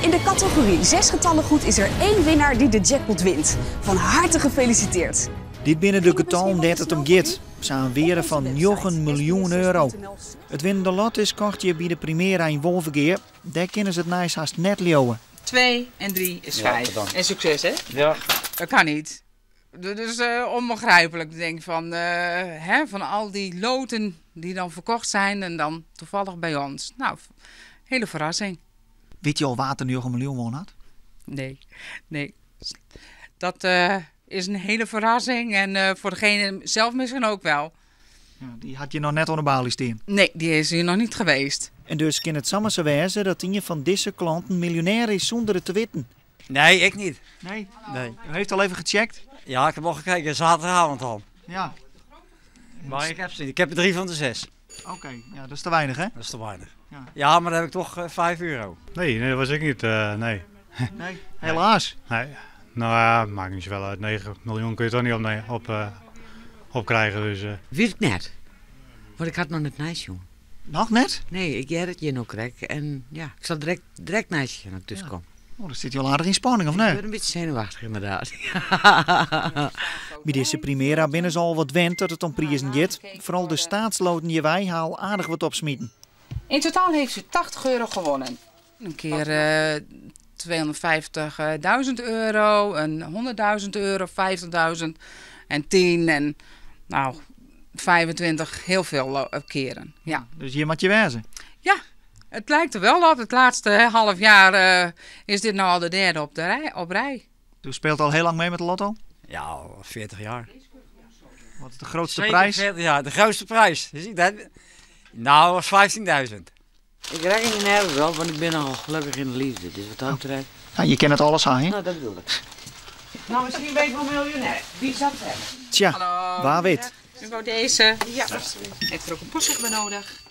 In de categorie 6 getallen goed is er 1 winnaar die de jackpot wint. Van harte gefeliciteerd. Dit binnen de getallen dat het om gaat. Samen weer van 9 miljoen euro. Het winnende lot is kocht je bij de Primera in Wolvergeer. Daar kunnen ze het nice haast net leeuwen. 2 en 3 is 5. Ja, en succes, hè? Ja. Dat kan niet. Dat is onbegrijpelijk. Ik denk van al die loten die dan verkocht zijn en dan toevallig bij ons. Nou, hele verrassing. Weet je al waar er 9 miljoen won had? Nee. Dat is een hele verrassing en voor degene zelf misschien ook wel. Ja, die had je nog net onder de balie staan. Nee, die is hier nog niet geweest. En dus kan het samen zo wezen dat een van deze klanten miljonair is zonder het te weten. Nee, ik niet. Nee? Nee. U heeft al even gecheckt? Ja, ik heb al gekeken, zaterdagavond al. Ja. Maar ik heb ze niet. Ik heb er 3 van de 6. Oké, ja, dat is te weinig, hè? Dat is te weinig. Ja. Ja, maar dan heb ik toch 5 euro. Nee, dat was ik niet. Nee. Nee, helaas. Nee. Nou ja, maakt niet zoveel uit. 9 miljoen kun je toch niet opkrijgen. Dus, Weet ik net. Want ik had nog net nice, jongen. Nog net? Nee, ik heb het je nog krek. En ja, ik zal direct nice gaan ik tussen komen. Oh, dan zit je al aardig in spanning, of Ik nee? ben een beetje zenuwachtig, inderdaad. Bij deze Primera binnen ze al wat wend dat het om prijzen gaat. Vooral de staatsloten die wij haal aardig wat opsmieten. In totaal heeft u 80 euro gewonnen. Een keer 250.000 euro, een 100.000 euro, 50.000 en 10 en nou 25 heel veel keren. Ja. Dus hier moet je wezen. Ja, het lijkt er wel op. Het laatste half jaar is dit nou al de derde op rij. U speelt al heel lang mee met de lotto. Ja, al 40 jaar. Wat is de grootste Zeker prijs? 40 jaar. De grootste prijs. Zie je dat? Nou, was 15.000. Ik reken je nergens op, want ik ben al gelukkig in de liefde. Dus wat dat betreft. Ja, je kent het alles aan, hè? Nou, dat bedoel ik. Nou, misschien ben ik wel miljonair. Wie zou het hebben? Tja, Hallo. waar weet. U wou deze? Ja. Heeft er ook een postzegel bij nodig?